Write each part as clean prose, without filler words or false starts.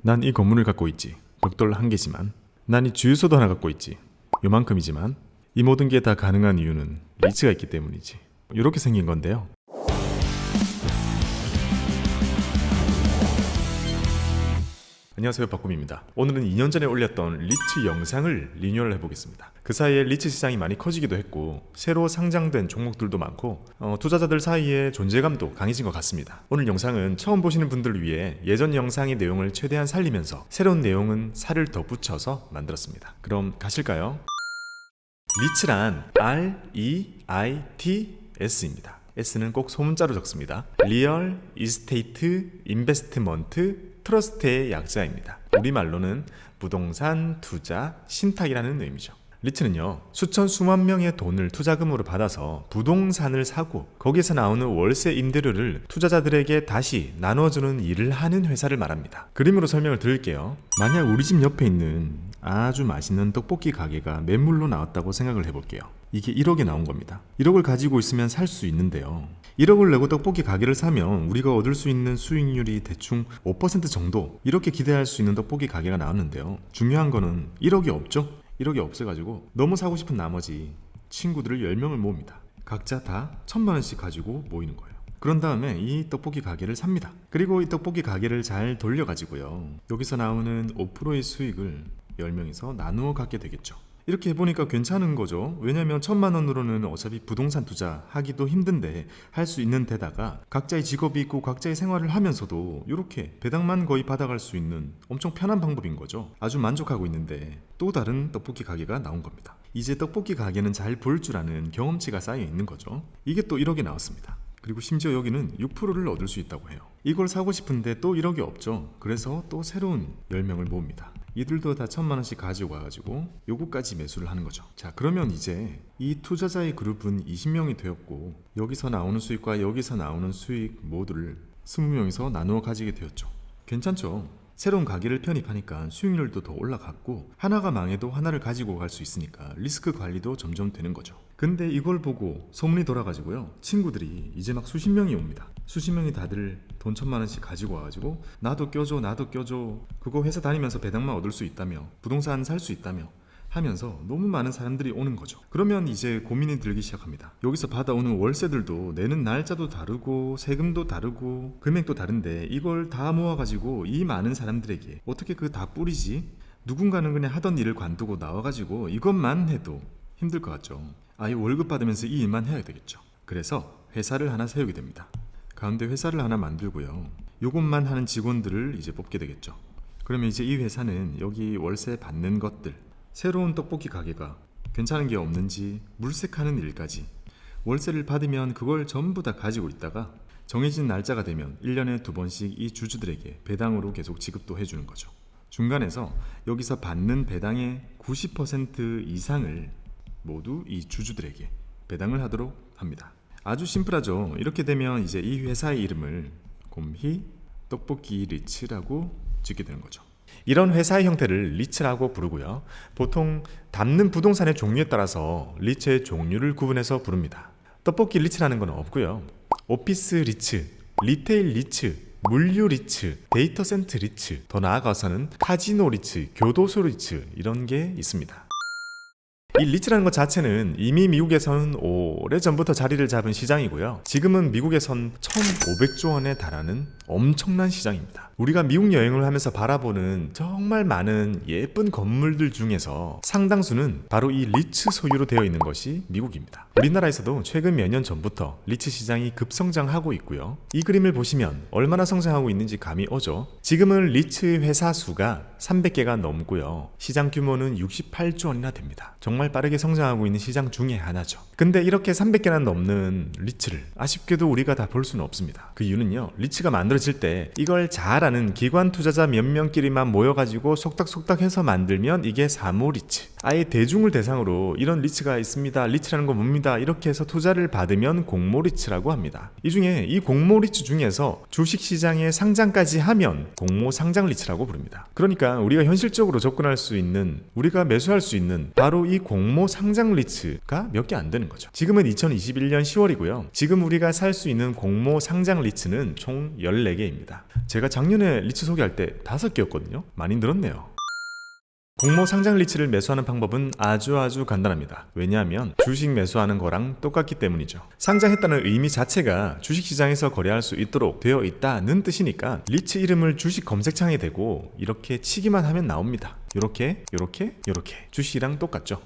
난 이 건물을 갖고 있지. 벽돌 한 개지만. 난 이 주유소도 하나 갖고 있지. 요만큼이지만. 이 모든 게 다 가능한 이유는 리츠가 있기 때문이지. 이렇게 생긴 건데요. 안녕하세요, 박구미입니다. 오늘은 2년 전에 올렸던 리츠 영상을 리뉴얼 해보겠습니다. 그 사이에 리츠 시장이 많이 커지기도 했고 새로 상장된 종목들도 많고 투자자들 사이에 존재감도 강해진 것 같습니다. 오늘 영상은 처음 보시는 분들을 위해 예전 영상의 내용을 최대한 살리면서 새로운 내용은 살을 더 붙여서 만들었습니다. 그럼 가실까요? 리츠란 REITS입니다. S는 꼭 소문자로 적습니다. 리얼 이스테이트 인베스트먼트 트러스트의 약자입니다. 우리말로는 부동산 투자 신탁이라는 의미죠. 리츠는요, 수천 수만 명의 돈을 투자금으로 받아서 부동산을 사고 거기에서 나오는 월세 임대료를 투자자들에게 다시 나눠주는 일을 하는 회사를 말합니다. 그림으로 설명을 드릴게요. 만약 우리 집 옆에 있는 아주 맛있는 떡볶이 가게가 매물로 나왔다고 생각을 해볼게요. 이게 1억에 나온 겁니다. 1억을 가지고 있으면 살 수 있는데요, 1억을 내고 떡볶이 가게를 사면 우리가 얻을 수 있는 수익률이 대충 5% 정도, 이렇게 기대할 수 있는 떡볶이 가게가 나왔는데요, 중요한 거는 1억이 없죠. 1억이 없어가지고 너무 사고 싶은 나머지 친구들을 10명을 모읍니다. 각자 다 1,000만 원씩 가지고 모이는 거예요. 그런 다음에 이 떡볶이 가게를 삽니다. 그리고 이 떡볶이 가게를 잘 돌려가지고요, 여기서 나오는 5%의 수익을 10명이서 나누어 갖게 되겠죠. 이렇게 해보니까 괜찮은 거죠. 왜냐면 1,000만 원으로는 어차피 부동산 투자 하기도 힘든데 할 수 있는 데다가 각자의 직업이 있고 각자의 생활을 하면서도 이렇게 배당만 거의 받아갈 수 있는 엄청 편한 방법인 거죠. 아주 만족하고 있는데 또 다른 떡볶이 가게가 나온 겁니다. 이제 떡볶이 가게는 잘 볼 줄 아는 경험치가 쌓여 있는 거죠. 이게 또 1억이 나왔습니다. 그리고 심지어 여기는 6%를 얻을 수 있다고 해요. 이걸 사고 싶은데 또 1억이 없죠. 그래서 또 새로운 10명을 모읍니다. 이들도 다 1,000만 원씩 가지고 와가지고 요거까지 매수를 하는 거죠. 자, 그러면 이제 이 투자자의 그룹은 20명이 되었고 여기서 나오는 수익과 여기서 나오는 수익 모두를 20명이서 나누어 가지게 되었죠. 괜찮죠? 새로운 가게를 편입하니까 수익률도 더 올라갔고 하나가 망해도 하나를 가지고 갈 수 있으니까 리스크 관리도 점점 되는 거죠. 근데 이걸 보고 소문이 돌아가지고요, 친구들이 이제 막 수십 명이 옵니다. 수십 명이 다들 돈 1,000만 원씩 가지고 와가지고 나도 껴줘 그거 회사 다니면서 배당만 얻을 수 있다며 부동산 살 수 있다며 하면서 너무 많은 사람들이 오는 거죠. 그러면 이제 고민이 들기 시작합니다. 여기서 받아오는 월세들도 내는 날짜도 다르고 세금도 다르고 금액도 다른데 이걸 다 모아가지고 이 많은 사람들에게 어떻게 그 다 뿌리지? 누군가는 그냥 하던 일을 관두고 나와가지고 이것만 해도 힘들 것 같죠. 아예 월급 받으면서 이 일만 해야 되겠죠. 그래서 회사를 하나 세우게 됩니다. 가운데 회사를 하나 만들고요, 요것만 하는 직원들을 이제 뽑게 되겠죠. 그러면 이제 이 회사는 여기 월세 받는 것들, 새로운 떡볶이 가게가 괜찮은 게 없는지 물색하는 일까지, 월세를 받으면 그걸 전부 다 가지고 있다가 정해진 날짜가 되면 1년에 2번씩 이 주주들에게 배당으로 계속 지급도 해주는 거죠. 중간에서 여기서 받는 배당의 90% 이상을 모두 이 주주들에게 배당을 하도록 합니다. 아주 심플하죠. 이렇게 되면 이제 이 회사의 이름을 곰희 떡볶이 리츠라고 짓게 되는 거죠. 이런 회사의 형태를 리츠라고 부르고요, 보통 담는 부동산의 종류에 따라서 리츠의 종류를 구분해서 부릅니다. 떡볶이 리츠라는 건 없고요, 오피스 리츠, 리테일 리츠, 물류 리츠, 데이터 센터 리츠, 더 나아가서는 카지노 리츠, 교도소 리츠, 이런 게 있습니다. 이 리츠라는 것 자체는 이미 미국에서는 오래전부터 자리를 잡은 시장이고요, 지금은 미국에선 1,500조 원에 달하는 엄청난 시장입니다. 우리가 미국 여행을 하면서 바라보는 정말 많은 예쁜 건물들 중에서 상당수는 바로 이 리츠 소유로 되어 있는 것이 미국입니다. 우리나라에서도 최근 몇 년 전부터 리츠 시장이 급성장하고 있고요, 이 그림을 보시면 얼마나 성장하고 있는지 감이 오죠. 지금은 리츠 회사 수가 300개가 넘고요, 시장 규모는 68조 원이나 됩니다. 정말 빠르게 성장하고 있는 시장 중에 하나죠. 근데 이렇게 300개나 넘는 리츠를 아쉽게도 우리가 다 볼 수는 없습니다. 그 이유는요, 리츠가 만들어질 때 이걸 잘 아는 기관 투자자 몇 명끼리만 모여가지고 속닥속닥 해서 만들면 이게 사모리츠, 아예 대중을 대상으로 이런 리츠가 있습니다, 리츠라는 건 뭡니다, 이렇게 해서 투자를 받으면 공모리츠라고 합니다. 이 중에 이 공모리츠 중에서 주식시장에 상장까지 하면 공모상장리츠라고 부릅니다. 그러니까 그러니까 우리가 현실적으로 접근할 수 있는, 우리가 매수할 수 있는 바로 이 공모 상장 리츠가 몇 개 안 되는 거죠. 지금은 2021년 10월이고요. 지금 우리가 살 수 있는 공모 상장 리츠는 총 14개입니다. 제가 작년에 리츠 소개할 때 5개였거든요. 많이 늘었네요. 공모 상장 리츠를 매수하는 방법은 아주 간단합니다. 왜냐하면 주식 매수하는 거랑 똑같기 때문이죠. 상장했다는 의미 자체가 주식시장에서 거래할 수 있도록 되어 있다는 뜻이니까 리츠 이름을 주식 검색창에 대고 이렇게 치기만 하면 나옵니다. 요렇게 주식이랑 똑같죠.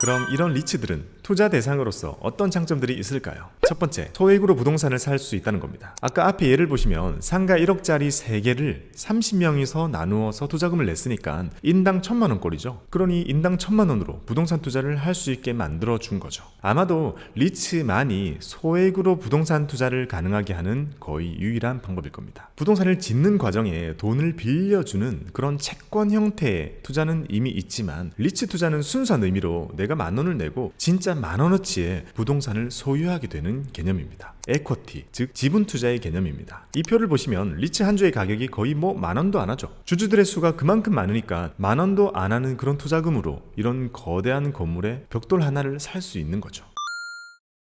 그럼 이런 리츠들은 투자 대상으로서 어떤 장점들이 있을까요? 첫 번째, 소액으로 부동산을 살 수 있다는 겁니다. 아까 앞에 예를 보시면 상가 1억짜리 3개를 30명이서 나누어서 투자금을 냈으니까 인당 1,000만 원꼴이죠. 그러니 인당 1,000만 원으로 부동산 투자를 할 수 있게 만들어 준 거죠. 아마도 리츠만이 소액으로 부동산 투자를 가능하게 하는 거의 유일한 방법일 겁니다. 부동산을 짓는 과정에 돈을 빌려주는 그런 채권 형태의 투자는 이미 있지만 리츠 투자는 순수한 의미로 내가 10,000원을 내고 진짜 10,000원어치의 부동산을 소유하게 되는 개념입니다. 에쿼티, 즉 지분 투자의 개념입니다. 이 표를 보시면 리츠 한 주의 가격이 거의 10,000원도 안 하죠. 주주들의 수가 그만큼 많으니까 10,000원도 안 하는 그런 투자금으로 이런 거대한 건물의 벽돌 하나를 살 수 있는 거죠.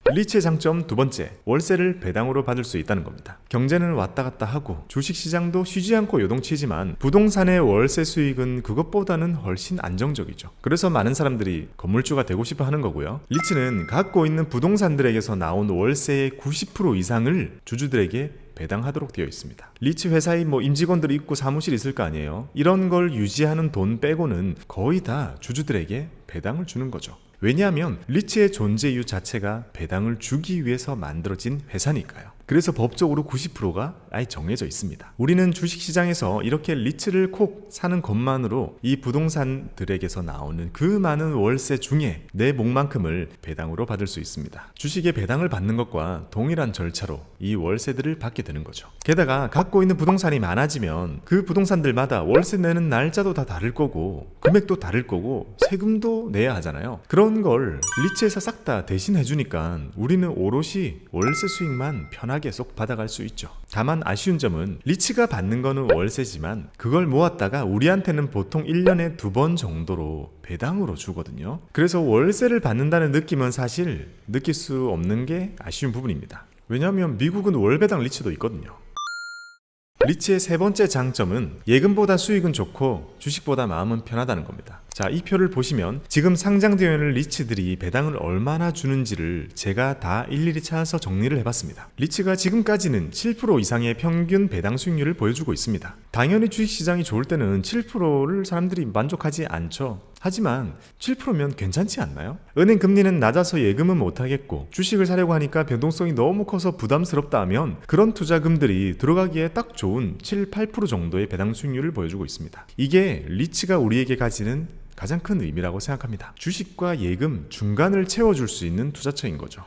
리츠의 장점 두 번째, 월세를 배당으로 받을 수 있다는 겁니다. 경제는 왔다 갔다 하고 주식시장도 쉬지 않고 요동치지만 부동산의 월세 수익은 그것보다는 훨씬 안정적이죠. 그래서 많은 사람들이 건물주가 되고 싶어 하는 거고요. 리츠는 갖고 있는 부동산들에게서 나온 월세의 90% 이상을 주주들에게 배당하도록 되어 있습니다. 리츠 회사에 임직원들이 있고 사무실이 있을 거 아니에요. 이런 걸 유지하는 돈 빼고는 거의 다 주주들에게 배당을 주는 거죠. 왜냐하면 리츠의 존재 이유 자체가 배당을 주기 위해서 만들어진 회사니까요. 그래서 법적으로 90%가 아예 정해져 있습니다. 우리는 주식시장에서 이렇게 리츠를 콕 사는 것만으로 이 부동산들에게서 나오는 그 많은 월세 중에 내 몫만큼을 배당으로 받을 수 있습니다. 주식의 배당을 받는 것과 동일한 절차로 이 월세들을 받게 되는 거죠. 게다가 갖고 있는 부동산이 많아지면 그 부동산들마다 월세 내는 날짜도 다 다를 거고 금액도 다를 거고 세금도 내야 하잖아요. 그런 걸 리츠에서 싹 다 대신해 주니까 우리는 오롯이 월세 수익만 편하게 쏙 받아갈 수 있죠. 다만 아쉬운 점은 리츠가 받는 거는 월세지만 그걸 모았다가 우리한테는 보통 1년에 2번 정도로 배당으로 주거든요. 그래서 월세를 받는다는 느낌은 사실 느낄 수 없는 게 아쉬운 부분입니다. 왜냐하면 미국은 월배당 리츠도 있거든요. 리츠의 세 번째 장점은 예금보다 수익은 좋고 주식보다 마음은 편하다는 겁니다. 자, 이 표를 보시면 지금 상장되어 있는 리츠들이 배당을 얼마나 주는지를 제가 다 일일이 찾아서 정리를 해봤습니다. 리츠가 지금까지는 7% 이상의 평균 배당 수익률을 보여주고 있습니다. 당연히 주식시장이 좋을 때는 7%를 사람들이 만족하지 않죠. 하지만 7%면 괜찮지 않나요? 은행 금리는 낮아서 예금은 못하겠고 주식을 사려고 하니까 변동성이 너무 커서 부담스럽다 하면 그런 투자금들이 들어가기에 딱 좋은 7, 8% 정도의 배당 수익률을 보여주고 있습니다. 이게 리츠가 우리에게 가지는 가장 큰 의미라고 생각합니다. 주식과 예금 중간을 채워줄 수 있는 투자처인 거죠.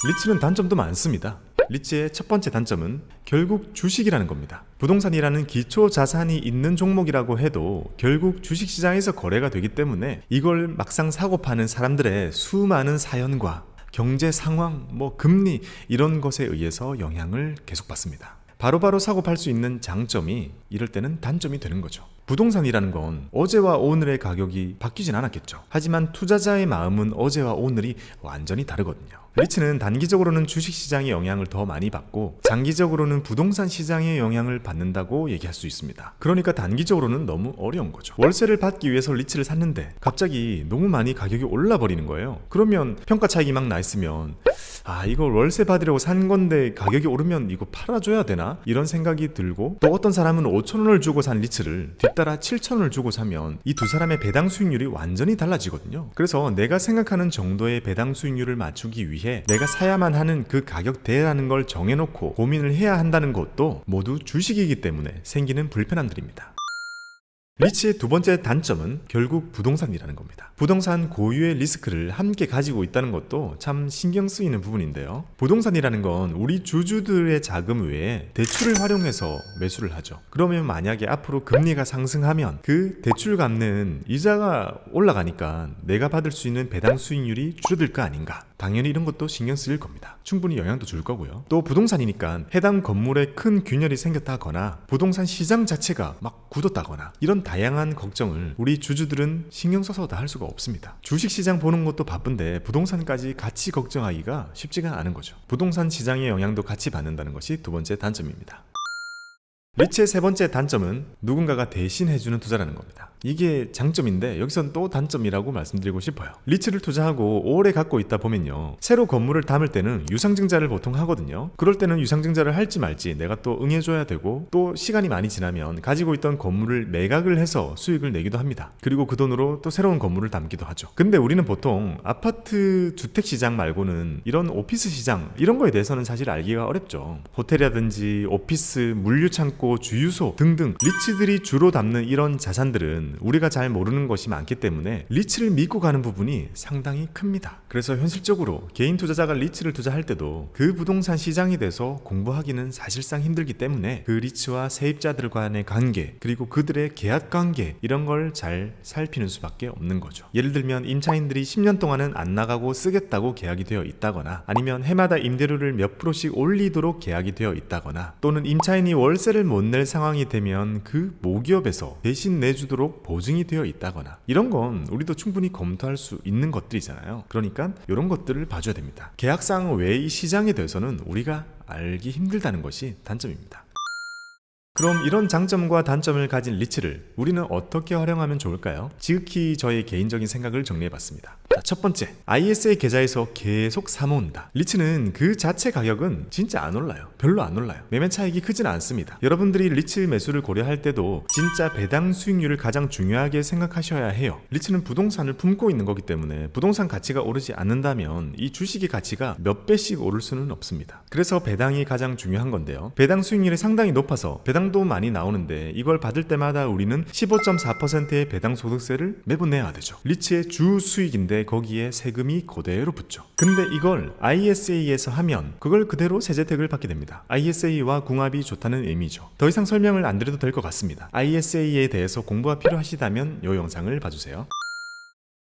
리츠는 단점도 많습니다. 리츠의 첫 번째 단점은 결국 주식이라는 겁니다. 부동산이라는 기초 자산이 있는 종목이라고 해도 결국 주식시장에서 거래가 되기 때문에 이걸 막상 사고 파는 사람들의 수많은 사연과 경제 상황, 금리 이런 것에 의해서 영향을 계속 받습니다. 바로바로 사고 팔 수 있는 장점이 이럴 때는 단점이 되는 거죠. 부동산이라는 건 어제와 오늘의 가격이 바뀌진 않았겠죠. 하지만 투자자의 마음은 어제와 오늘이 완전히 다르거든요. 리츠는 단기적으로는 주식시장의 영향을 더 많이 받고 장기적으로는 부동산 시장의 영향을 받는다고 얘기할 수 있습니다. 그러니까 단기적으로는 너무 어려운 거죠. 월세를 받기 위해서 리츠를 샀는데 갑자기 너무 많이 가격이 올라버리는 거예요. 그러면 평가 차익이 막 나 있으면 이걸 월세 받으려고 산 건데 가격이 오르면 이거 팔아줘야 되나? 이런 생각이 들고 또 어떤 사람은 5,000원을 주고 산 리츠를 뒤따라 7,000원을 주고 사면 이 두 사람의 배당 수익률이 완전히 달라지거든요. 그래서 내가 생각하는 정도의 배당 수익률을 맞추기 위해 내가 사야만 하는 그 가격대라는 걸 정해놓고 고민을 해야 한다는 것도 모두 주식이기 때문에 생기는 불편함들입니다. 리츠의 두 번째 단점은 결국 부동산이라는 겁니다. 부동산 고유의 리스크를 함께 가지고 있다는 것도 참 신경 쓰이는 부분인데요. 부동산이라는 건 우리 주주들의 자금 외에 대출을 활용해서 매수를 하죠. 그러면 만약에 앞으로 금리가 상승하면 그 대출 갚는 이자가 올라가니까 내가 받을 수 있는 배당 수익률이 줄어들 거 아닌가? 당연히 이런 것도 신경 쓰일 겁니다. 충분히 영향도 줄 거고요. 또 부동산이니까 해당 건물에 큰 균열이 생겼다거나 부동산 시장 자체가 막 굳었다거나 이런 다양한 걱정을 우리 주주들은 신경 써서 다 할 수가 없습니다. 주식시장 보는 것도 바쁜데 부동산까지 같이 걱정하기가 쉽지가 않은 거죠. 부동산 시장의 영향도 같이 받는다는 것이 두 번째 단점입니다. 리츠의 세 번째 단점은 누군가가 대신 해주는 투자라는 겁니다. 이게 장점인데 여기선 또 단점이라고 말씀드리고 싶어요. 리츠를 투자하고 오래 갖고 있다 보면요, 새로 건물을 담을 때는 유상증자를 보통 하거든요. 그럴 때는 유상증자를 할지 말지 내가 또 응해줘야 되고, 또 시간이 많이 지나면 가지고 있던 건물을 매각을 해서 수익을 내기도 합니다. 그리고 그 돈으로 또 새로운 건물을 담기도 하죠. 근데 우리는 보통 아파트 주택시장 말고는 이런 오피스 시장 이런 거에 대해서는 사실 알기가 어렵죠. 호텔이라든지 오피스, 물류창고, 주유소 등등 리츠들이 주로 담는 이런 자산들은 우리가 잘 모르는 것이 많기 때문에 리츠를 믿고 가는 부분이 상당히 큽니다. 그래서 현실적으로 개인 투자자가 리츠를 투자할 때도 그 부동산 시장에 대해서 공부하기는 사실상 힘들기 때문에 그 리츠와 세입자들 간의 관계, 그리고 그들의 계약 관계, 이런 걸 잘 살피는 수밖에 없는 거죠. 예를 들면 임차인들이 10년 동안은 안 나가고 쓰겠다고 계약이 되어 있다거나, 아니면 해마다 임대료를 몇 프로씩 올리도록 계약이 되어 있다거나, 또는 임차인이 월세를 못 낼 상황이 되면 그 모기업에서 대신 내주도록 보증이 되어 있다거나, 이런 건 우리도 충분히 검토할 수 있는 것들이잖아요. 그러니까 이런 것들을 봐줘야 됩니다. 계약상 외의 시장에 대해서는 우리가 알기 힘들다는 것이 단점입니다. 그럼 이런 장점과 단점을 가진 리츠를 우리는 어떻게 활용하면 좋을까요? 지극히 저의 개인적인 생각을 정리해봤습니다. 자, 첫 번째, ISA 계좌에서 계속 사모은다. 리츠는 그 자체 가격은 진짜 안 올라요. 별로 안 올라요. 매매 차익이 크진 않습니다. 여러분들이 리츠 매수를 고려할 때도 진짜 배당 수익률을 가장 중요하게 생각하셔야 해요. 리츠는 부동산을 품고 있는 거기 때문에 부동산 가치가 오르지 않는다면 이 주식의 가치가 몇 배씩 오를 수는 없습니다. 그래서 배당이 가장 중요한 건데요. 배당 수익률이 상당히 높아서 배당도 많이 나오는데 이걸 받을 때마다 우리는 15.4%의 배당 소득세를 매번 내야 되죠. 리츠의 주 수익인데 거기에 세금이 그대로 붙죠. 근데 이걸 ISA에서 하면 그걸 그대로 세제택을 받게 됩니다. ISA와 궁합이 좋다는 의미죠. 더 이상 설명을 안 드려도 될 것 같습니다. ISA에 대해서 공부가 필요하시다면 이 영상을 봐주세요.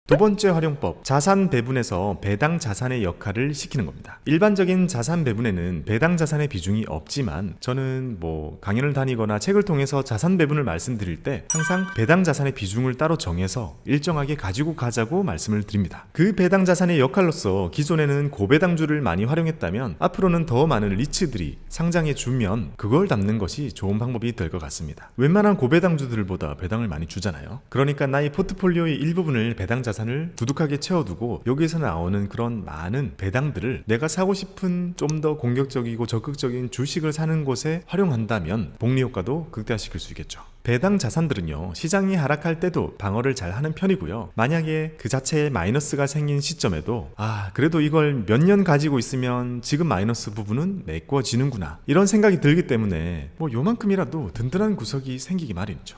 두 번째 활용법, 자산 배분에서 배당 자산의 역할을 시키는 겁니다. 일반적인 자산 배분에는 배당 자산의 비중이 없지만 저는 강연을 다니거나 책을 통해서 자산 배분을 말씀드릴 때 항상 배당 자산의 비중을 따로 정해서 일정하게 가지고 가자고 말씀을 드립니다. 그 배당 자산의 역할로서 기존에는 고배당주를 많이 활용했다면 앞으로는 더 많은 리츠들이 상장해 주면 그걸 담는 것이 좋은 방법이 될 것 같습니다. 웬만한 고배당주들보다 배당을 많이 주잖아요. 그러니까 나의 포트폴리오의 일부분을 배당 자산을 두둑하게 채워두고 여기서 나오는 그런 많은 배당들을 내가 사고 싶은 좀 더 공격적이고 적극적인 주식을 사는 곳에 활용한다면 복리 효과도 극대화시킬 수 있겠죠. 배당 자산들은요, 시장이 하락할 때도 방어를 잘 하는 편이고요. 만약에 그 자체에 마이너스가 생긴 시점에도 그래도 이걸 몇 년 가지고 있으면 지금 마이너스 부분은 메꿔지는구나, 이런 생각이 들기 때문에 요만큼이라도 든든한 구석이 생기기 마련이죠.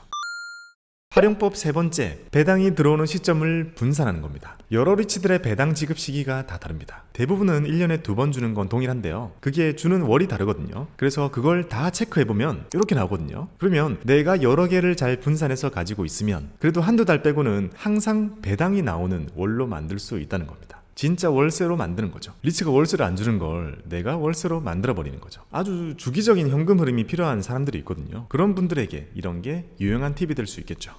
활용법 세 번째, 배당이 들어오는 시점을 분산하는 겁니다. 여러 리츠들의 배당 지급 시기가 다 다릅니다. 대부분은 1년에 2번 주는 건 동일한데요. 그게 주는 월이 다르거든요. 그래서 그걸 다 체크해보면 이렇게 나오거든요. 그러면 내가 여러 개를 잘 분산해서 가지고 있으면 그래도 한두 달 빼고는 항상 배당이 나오는 월로 만들 수 있다는 겁니다. 진짜 월세로 만드는 거죠. 리츠가 월세를 안 주는 걸 내가 월세로 만들어버리는 거죠. 아주 주기적인 현금 흐름이 필요한 사람들이 있거든요. 그런 분들에게 이런 게 유용한 팁이 될 수 있겠죠.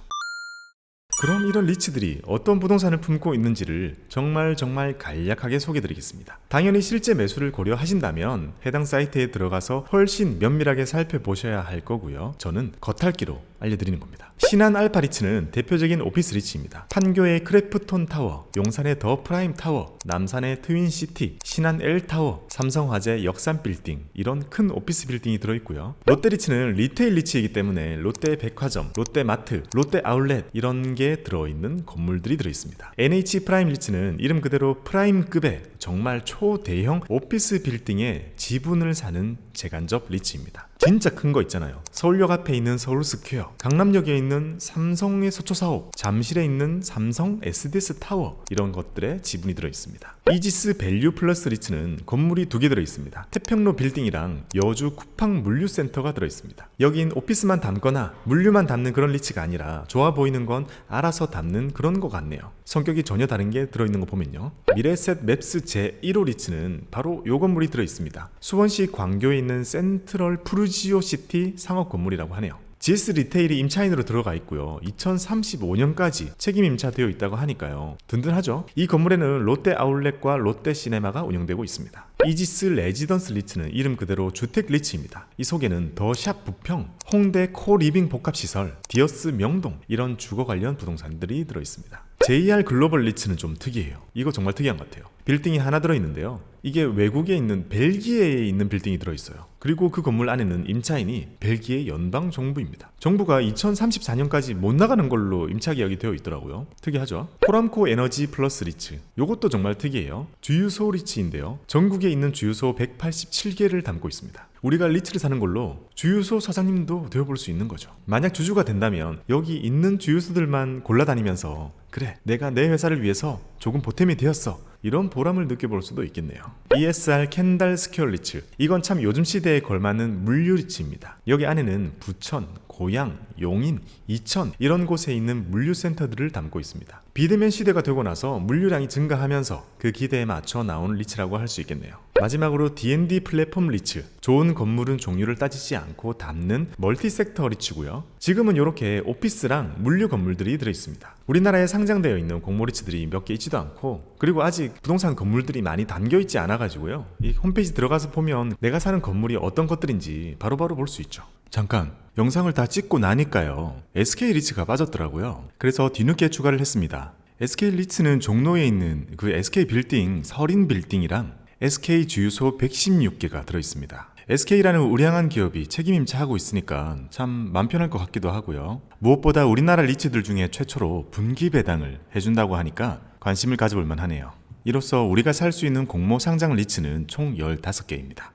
그럼 이런 리츠들이 어떤 부동산을 품고 있는지를 정말 간략하게 소개해드리겠습니다. 당연히 실제 매수를 고려하신다면 해당 사이트에 들어가서 훨씬 면밀하게 살펴보셔야 할 거고요. 저는 겉핥기로 알려드리는 겁니다. 신한 알파 리츠는 대표적인 오피스 리츠입니다. 판교의 크래프톤 타워, 용산의 더 프라임 타워, 남산의 트윈시티, 신한 L 타워, 삼성화재 역삼 빌딩, 이런 큰 오피스 빌딩이 들어있고요. 롯데 리츠는 리테일 리츠이기 때문에 롯데 백화점, 롯데 마트, 롯데 아울렛, 이런 게 들어있는 건물들이 들어있습니다. NH 프라임 리츠는 이름 그대로 프라임급의 정말 초대형 오피스 빌딩에 지분을 사는 재간접 리츠입니다. 진짜 큰 거 있잖아요. 서울역 앞에 있는 서울스퀘어, 강남역에 있는 삼성의 서초사옥, 잠실에 있는 삼성 SDS 타워, 이런 것들에 지분이 들어있습니다. 이지스 밸류 플러스 리츠는 건물이 2개 들어있습니다. 태평로 빌딩이랑 여주 쿠팡 물류센터가 들어있습니다. 여긴 오피스만 담거나 물류만 담는 그런 리츠가 아니라 좋아 보이는 건 알아서 담는 그런 거 같네요. 성격이 전혀 다른 게 들어있는 거 보면요. 미래셋 맵스 제1호 리츠는 바로 요 건물이 들어있습니다. 수원시 광교에 있는 센트럴 푸르지오시티 상업 건물이라고 하네요. GS 리테일이 임차인으로 들어가 있고요. 2035년까지 책임 임차되어 있다고 하니까요. 든든하죠. 이 건물에는 롯데 아울렛과 롯데 시네마가 운영되고 있습니다. 이지스 레지던스 리츠는 이름 그대로 주택 리츠입니다. 이 속에는 더샵 부평, 홍대 코리빙 복합시설, 디어스 명동 이런 주거 관련 부동산들이 들어있습니다. JR 글로벌 리츠는 좀 특이해요. 이거 정말 특이한 것 같아요. 빌딩이 하나 들어있는데요. 이게 외국에 있는 벨기에에 있는 빌딩이 들어있어요. 그리고 그 건물 안에는 임차인이 벨기에 연방정부입니다. 정부가 2034년까지 못 나가는 걸로 임차 계약이 되어 있더라고요. 특이하죠? 포람코 에너지 플러스 리츠, 요것도 정말 특이해요. 주유소 리츠인데요. 전국에 있는 주유소 187개를 담고 있습니다. 우리가 리츠를 사는 걸로 주유소 사장님도 되어볼 수 있는 거죠. 만약 주주가 된다면 여기 있는 주유소들만 골라다니면서 그래, 내가 내 회사를 위해서 조금 보탬이 되었어, 이런 보람을 느껴볼 수도 있겠네요. ESR 캔달 스퀘어 리츠, 이건 참 요즘 시대에 걸맞는 물류 리츠입니다. 여기 안에는 부천, 고양, 용인, 이천 이런 곳에 있는 물류센터들을 담고 있습니다. 비대면 시대가 되고 나서 물류량이 증가하면서 그 기대에 맞춰 나온 리츠라고 할 수 있겠네요. 마지막으로 D&D 플랫폼 리츠, 좋은 건물은 종류를 따지지 않고 담는 멀티섹터 리츠고요. 지금은 이렇게 오피스랑 물류 건물들이 들어있습니다. 우리나라에 상장되어 있는 공모 리츠들이 몇 개 있지도 않고, 그리고 아직 부동산 건물들이 많이 담겨있지 않아가지고요. 이 홈페이지 들어가서 보면 내가 사는 건물이 어떤 것들인지 바로바로 볼 수 있죠. 잠깐, 영상을 다 찍고 나니까요, SK 리츠가 빠졌더라고요. 그래서 뒤늦게 추가를 했습니다. SK 리츠는 종로에 있는 그 SK 빌딩 서린 빌딩이랑 SK 주유소 116개가 들어있습니다. SK라는 우량한 기업이 책임 임차하고 있으니까 참 맘 편할 것 같기도 하고요. 무엇보다 우리나라 리츠들 중에 최초로 분기 배당을 해준다고 하니까 관심을 가져볼 만하네요. 이로써 우리가 살 수 있는 공모 상장 리츠는 총 15개입니다.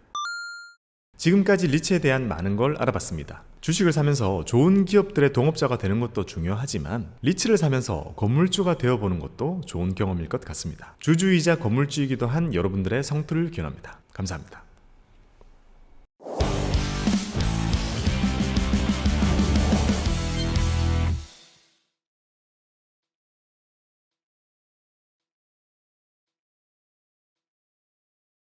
지금까지 리츠에 대한 많은 걸 알아봤습니다. 주식을 사면서 좋은 기업들의 동업자가 되는 것도 중요하지만 리츠를 사면서 건물주가 되어보는 것도 좋은 경험일 것 같습니다. 주주이자 건물주이기도 한 여러분들의 성투를 기원합니다. 감사합니다.